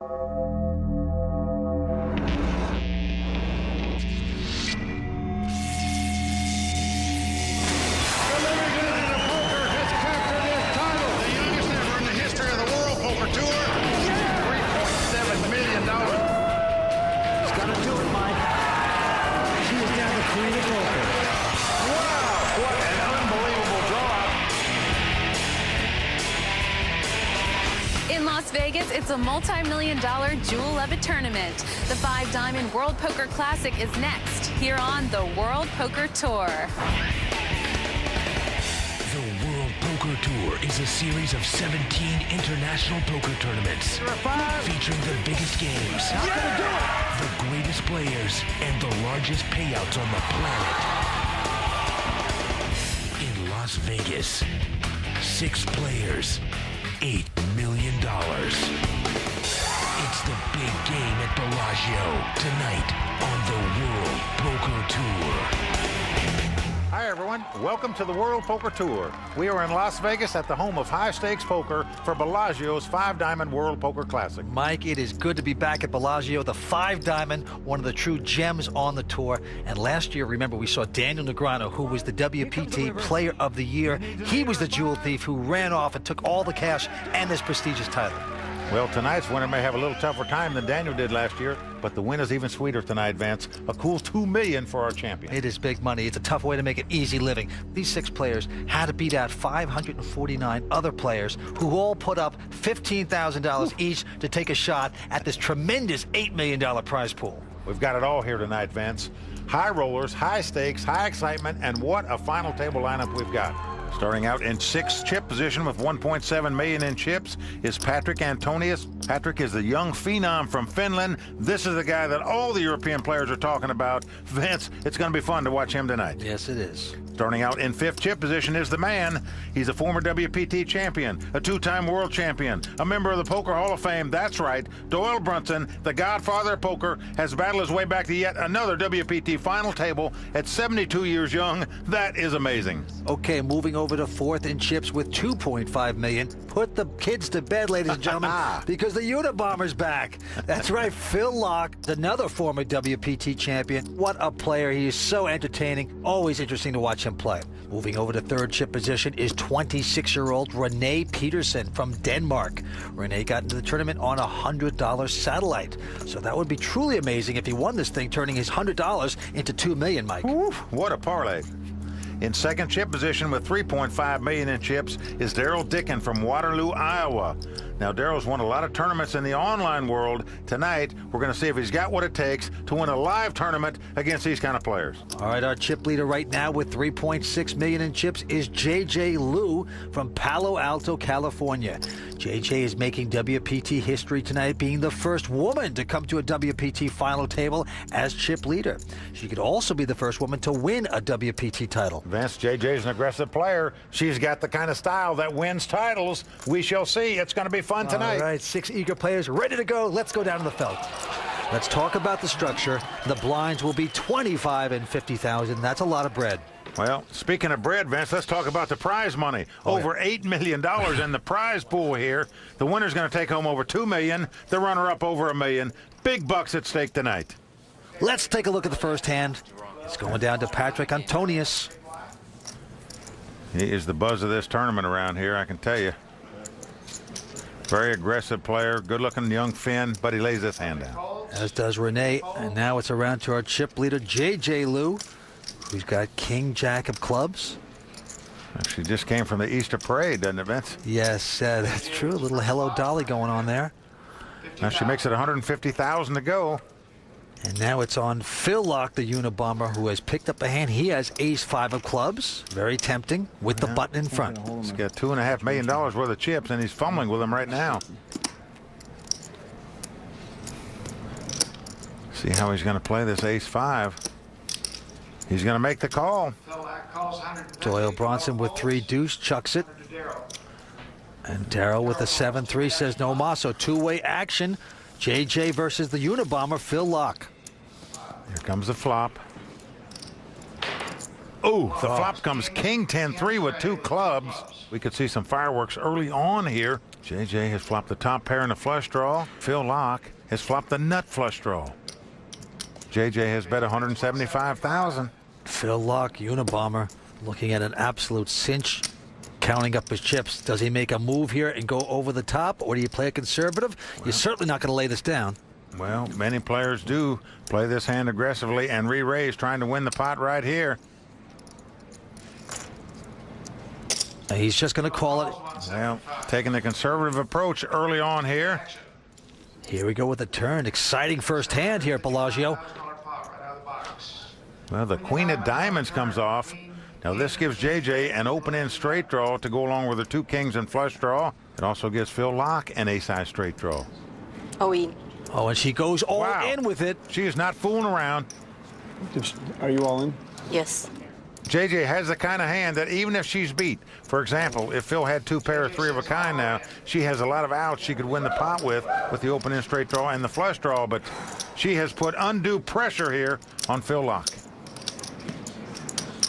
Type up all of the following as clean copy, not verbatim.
In Las Vegas, it's a multi-million-dollar Jewel of a tournament. The Five Diamond World Poker Classic is next, here on the World Poker Tour. The World Poker Tour is a series of 17 international poker tournaments featuring the biggest games, the greatest players, and the largest payouts on the planet. In Las Vegas, 6 players, $8 million. It's the big game at Bellagio tonight on the World Poker Tour. Hi everyone, welcome to the World Poker Tour. We are in Las Vegas at the home of high-stakes poker for Bellagio's Five Diamond World Poker Classic. Mike, it is good to be back at Bellagio, the Five Diamond, one of the true gems on the tour. And last year, remember, we saw Daniel Negreanu, who was the WPT Player of the Year. He was the jewel thief who ran off and took all the cash and this prestigious title. Well, tonight's winner may have a little tougher time than Daniel did last year, but the win is even sweeter tonight, Vance. A cool $2 million for our champion. It is big money. It's a tough way to make an easy living. These 6 players had to beat out 549 other players who all put up $15,000 each to take a shot at this tremendous $8 million prize pool. We've got it all here tonight, Vance. High rollers, high stakes, high excitement, and what a final table lineup we've got. Starting out in 6th chip position with $1.7 million in chips is Patrik Antonius. Patrik is the young phenom from Finland. This is the guy that all the European players are talking about. Vince, it's going to be fun to watch him tonight. Yes, it is. Starting out in 5th chip position is the man. He's a former WPT champion, a 2-time world champion, a member of the Poker Hall of Fame. That's right, Doyle Brunson, the godfather of poker, has battled his way back to yet another WPT final table at 72 years young. That is amazing. Okay, moving over to 4th in chips with $2.5 million. Put the kids to bed, ladies and gentlemen, because the Unabomber's back. That's right, Phil Laak, another former WPT champion. What a player. He is so entertaining. Always interesting to watch him play. Moving over to 3rd chip position is 26-year-old Renee Peterson from Denmark. Renee got into the tournament on a $100 satellite. So that would be truly amazing if he won this thing, turning his $100 into $2 million, Mike. Oof, what a parlay. In 2nd chip position with $3.5 million in chips is Daryl Dickin from Waterloo, Iowa. Now, Daryl's won a lot of tournaments in the online world. Tonight, we're going to see if he's got what it takes to win a live tournament against these kind of players. All right, our chip leader right now with $3.6 million in chips is J.J. Liu from Palo Alto, California. J.J. is making WPT history tonight, being the first woman to come to a WPT final table as chip leader. She could also be the first woman to win a WPT title. Vance, J.J.'s an aggressive player. She's got the kind of style that wins titles. We shall see. It's going to be fun tonight. All right, 6 eager players ready to go. Let's go down to the felt. Let's talk about the structure. The blinds will be 25 and 50,000. That's a lot of bread. Well, speaking of bread, Vince, let's talk about the prize money. Over $8 million in the prize pool here. The winner's going to take home over $2 million. The runner-up over $1 million. Big bucks at stake tonight. Let's take a look at the first hand. It's going down to Patrik Antonius. He is the buzz of this tournament around here, I can tell you. Very aggressive player, good-looking young Finn, but he lays this hand down. As does Renee. And now it's around to our chip leader, J.J. Liu, who's got King Jack of clubs. She just came from the Easter parade, doesn't it, Vince? Yes, that's true. A little Hello Dolly going on there. Now she makes it 150,000 to go. And now it's on Phil Laak, the Unabomber, who has picked up a hand. He has ace-5 of clubs. Very tempting with the button in front. He's got $2.5 million worth of chips, and he's fumbling with them right now. See how he's going to play this ace-5. He's going to make the call. Doyle Bronson with 3 deuce chucks it. And Darryl with a 7-3 says no mas. So two-way action. JJ versus the Unabomber, Phil Laak. Here comes the flop. Oh, the flop comes King 10-3 with 2 clubs. We could see some fireworks early on here. JJ has flopped the top pair in the flush draw. Phil Locke has flopped the nut flush draw. JJ has bet 175,000. Phil Locke, Unabomber, looking at an absolute cinch, counting up his chips. Does he make a move here and go over the top, or do you play a conservative? You're certainly not going to lay this down. Well, many players do play this hand aggressively and re-raise, trying to win the pot right here. He's just going to call it. Well, taking the conservative approach early on here. Here we go with the turn. Exciting first hand here at Bellagio. Well, the queen of diamonds comes off. Now this gives JJ an open-end straight draw to go along with the two kings and flush draw. It also gives Phil Locke an ace-high straight draw. All in. Oh, and she goes all in with it. She is not fooling around. Are you all in? Yes. JJ has the kind of hand that even if she's beat, for example, if Phil had two pair of three of a kind now, she has a lot of outs she could win the pot with the open-end straight draw and the flush draw, but she has put undue pressure here on Phil Locke.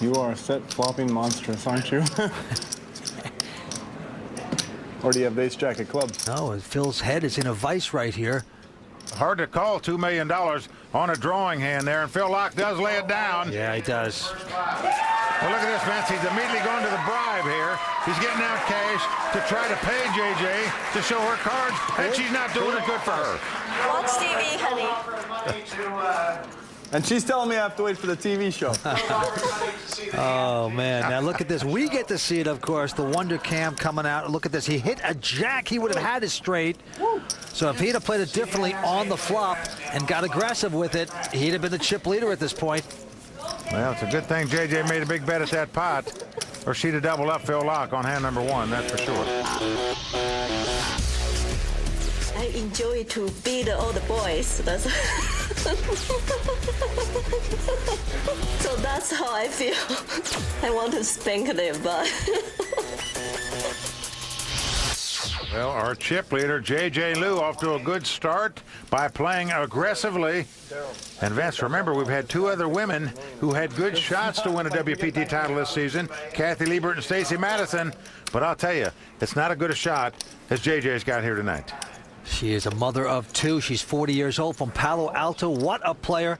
You are a set flopping monstrous, aren't you? Or do you have ace jacket club? No, Phil's head is in a vice right here. Hard to call $2 million on a drawing hand there, and Phil Locke does lay it down. Yeah, he does. Well, look at this, Vince. He's immediately going to the bribe here. He's getting out cash to try to pay JJ to show her cards, and she's not doing it good for her. Watch TV, honey. And she's telling me I have to wait for the TV show. Oh, man. Now, look at this. We get to see it, of course. The Wonder Cam coming out. Look at this. He hit a jack. He would have had it straight. So if he'd have played it differently on the flop and got aggressive with it, he'd have been the chip leader at this point. Well, it's a good thing JJ made a big bet at that pot, or she'd have doubled up Phil Locke on hand number one, that's for sure. I enjoy to beat all the boys. That's so that's how I feel. I want to spank them, but Well, our chip leader, J.J. Liu, off to a good start by playing aggressively. And Vince, remember, we've had two other women who had good shots to win a WPT title this season, Kathy Liebert and Stacey Madison. But I'll tell you, it's not as good a shot as J.J.'s got here tonight. She is a mother of two. She's 40 years old from Palo Alto. What a player.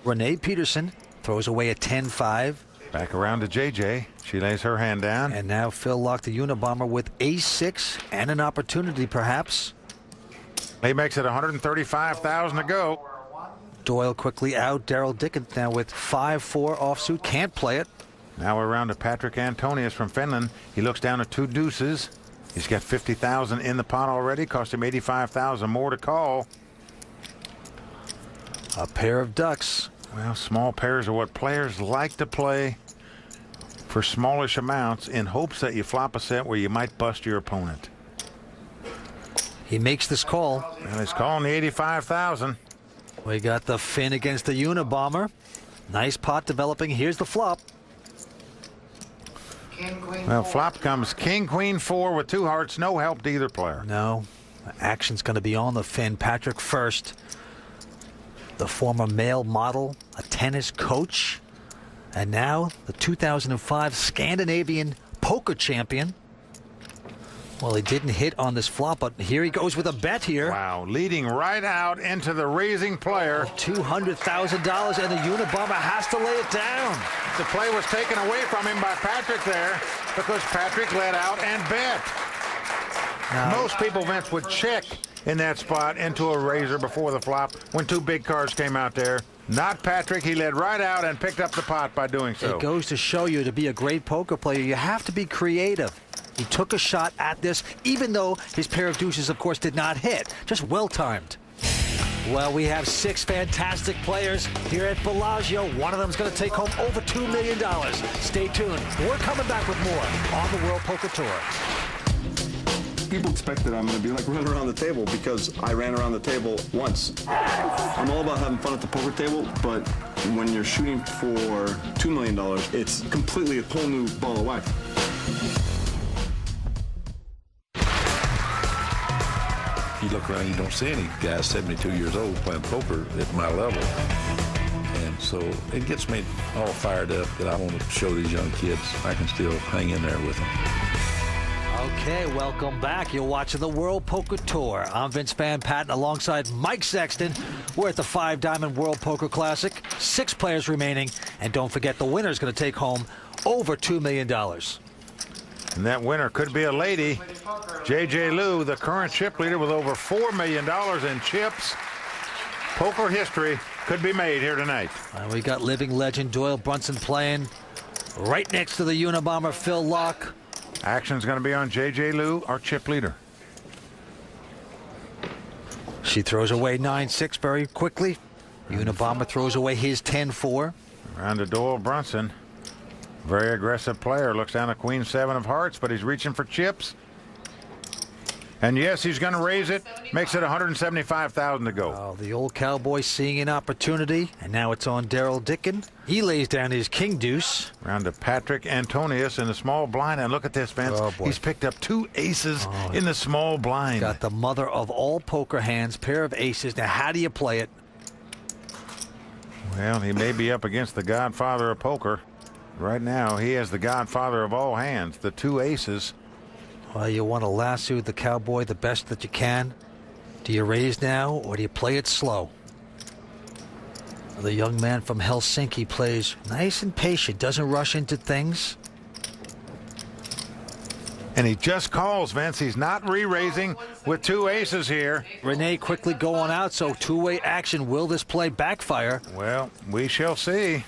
Renee Peterson throws away a 10-5. Back around to JJ. She lays her hand down. And now Phil Locke, the Unabomber, with ace-6 and an opportunity, perhaps. He makes it 135,000 to go. Doyle quickly out. Daryl Dickens now with 5-4 offsuit. Can't play it. Now we're around to Patrick Antonius from Finland. He looks down at two deuces. He's got 50,000 in the pot already. Cost him 85,000 more to call. A pair of ducks. Well, small pairs are what players like to play for smallish amounts in hopes that you flop a set where you might bust your opponent. He makes this call. Well, he's calling the 85,000. We got the Finn against the Unabomber. Nice pot developing. Here's the flop. Well, flop comes King, Queen, 4 with two hearts. No help to either player. No. Action's going to be on the Finn. Patrick first. The former male model, a tennis coach, and now the 2005 Scandinavian poker champion. Well, he didn't hit on this flop, but here he goes with a bet here. Wow, leading right out into the raising player. $200,000, and the Unabomber has to lay it down. The play was taken away from him by Patrick there because Patrick led out and bet. Now, most people, Vince, would check in that spot into a razor before the flop when two big cards came out there. Not Patrick. He led right out and picked up the pot by doing so. It goes to show you, to be a great poker player, you have to be creative. He took a shot at this, even though his pair of deuces, of course, did not hit. Just well-timed. Well, we have 6 fantastic players here at Bellagio. One of them is going to take home over $2 million. Stay tuned. We're coming back with more on the World Poker Tour. People expect that I'm going to be like running around the table because I ran around the table once. I'm all about having fun at the poker table, but when you're shooting for $2 million, it's completely a whole new ball of wax. You look around, you don't see any guys 72 years old playing poker at my level. And so it gets me all fired up that I want to show these young kids I can still hang in there with them. Okay, welcome back. You're watching the World Poker Tour. I'm Vince Van Patten alongside Mike Sexton. We're at the 5 Diamond World Poker Classic. 6 players remaining. And don't forget, the winner is going to take home over $2 million. And that winner could be a lady. J.J. Liu, the current chip leader with over $4 million in chips. Poker history could be made here tonight. We got living legend Doyle Brunson playing right next to the Unabomber Phil Locke. Action's going to be on J.J. Liu, our chip leader. She throws away 9-6 very quickly. Unabomber throws away his 10-4. Around to Doyle Brunson. Very aggressive player. Looks down at Queen 7 of hearts, but he's reaching for chips. And yes, he's going to raise it. Makes it $175,000 to go. Oh, the old cowboy seeing an opportunity, and now it's on Daryl Dickin. He lays down his king deuce. Round to Patrick Antonius in the small blind, and look at this, Vince. Oh, boy. He's picked up 2 aces in the small blind. Got the mother of all poker hands, pair of aces. Now, how do you play it? Well, he may be up against the godfather of poker. Right now, he has the godfather of all hands, the 2 aces. Well, you want to lasso the cowboy the best that you can. Do you raise now, or do you play it slow? The young man from Helsinki plays nice and patient, doesn't rush into things. And he just calls, Vince. He's not re-raising with 2 aces here. Renee quickly going out, so two-way action. Will this play backfire? Well, we shall see.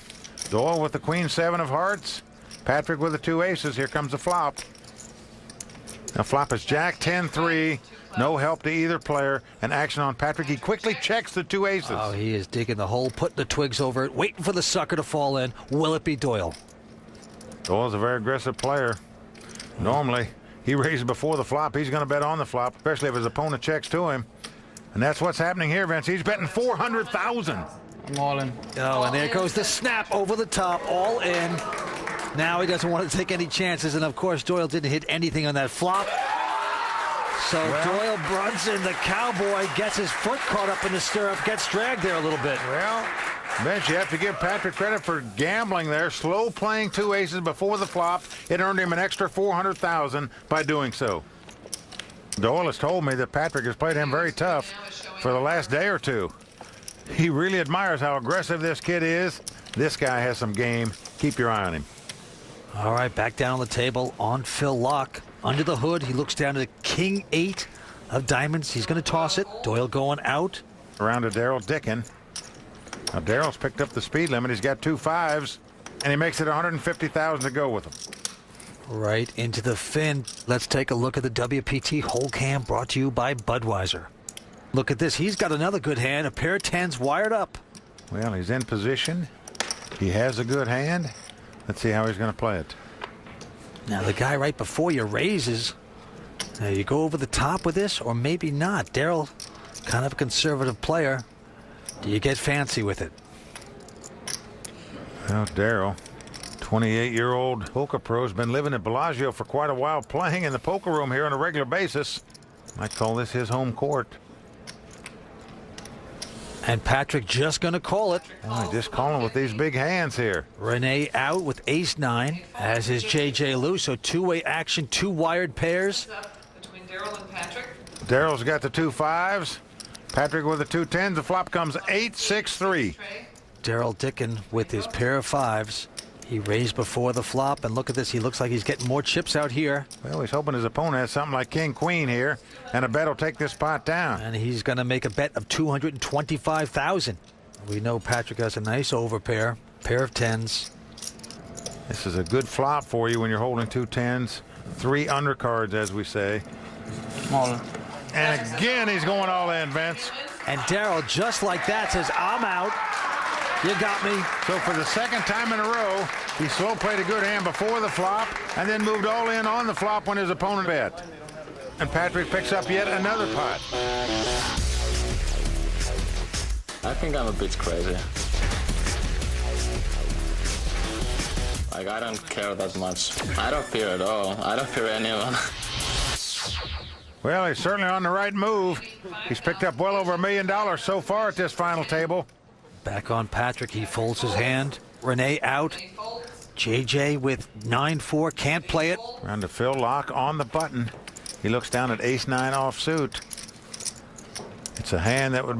Doyle with the Queen 7 of hearts. Patrick with the 2 aces. Here comes the flop. Now flop is Jack 10-3. No help to either player. And action on Patrick. He quickly checks the 2 aces. Oh, he is digging the hole, putting the twigs over it, waiting for the sucker to fall in. Will it be Doyle? Doyle's a very aggressive player. Normally, he raises before the flop. He's going to bet on the flop, especially if his opponent checks to him. And that's what's happening here, Vince. He's betting $400,000. I'm all in. Oh, and there goes the snap over the top, all in. Now he doesn't want to take any chances, and of course Doyle didn't hit anything on that flop. So Doyle Brunson, the cowboy, gets his foot caught up in the stirrup, gets dragged there a little bit. Well, Vince, you have to give Patrick credit for gambling there. Slow playing 2 aces before the flop. It earned him an extra $400,000 by doing so. Doyle has told me that Patrick has played him very tough for the last day or 2. He really admires how aggressive this kid is. This guy has some game. Keep your eye on him. All right, back down on the table on Phil Locke. Under the hood, he looks down to the King 8 of diamonds. He's going to toss it. Doyle going out. Around to Daryl Dickin. Now Daryl's picked up the speed limit. He's got 2 5s, and he makes it $150,000 to go with him. Right into the fin. Let's take a look at the WPT whole cam brought to you by Budweiser. Look at this. He's got another good hand. A pair of 10s wired up. Well, he's in position. He has a good hand. Let's see how he's going to play it. Now, the guy right before you raises. Now, you go over the top with this, or maybe not. Daryl, kind of a conservative player. Do you get fancy with it? Well, Daryl, 28-year-old poker pro, has been living at Bellagio for quite a while, playing in the poker room here on a regular basis. Might call this his home court. And Patrick just going to call it. Oh, just calling with these big hands here. Renee out with ace-9, as is J.J. Liu. So two-way action, 2 wired pairs. Between Daryl and Patrick. Daryl's got the 2 5s. Patrick with the 2 10s. The flop comes 8-6-3. Daryl Dickin with his pair of 5s. He raised before the flop, and look at this. He looks like he's getting more chips out here. Well, he's hoping his opponent has something like King Queen here, and a bet will take this pot down. And he's going to make a bet of $225,000. We know Patrick has a nice overpair, pair of 10s. This is a good flop for you when you're holding 2 10s. 3 undercards, as we say. All in. And again, he's going all in, Vince. And Daryl, just like that, says, I'm out. You got me. So for the second time in a row, he slow played a good hand before the flop and then moved all in on the flop when his opponent bet. And Patrick picks up yet another pot. I think I'm a bit crazy. Like, I don't care that much. I don't fear at all. I don't fear anyone. Well, he's certainly on the right move. He's picked up well over $1 million so far at this final table. Back on Patrick. He folds his hand. Renee out. JJ with 9-4, can't play it. Round to Phil Lock on the button. He looks down at ace-9 offsuit. It's a hand that would be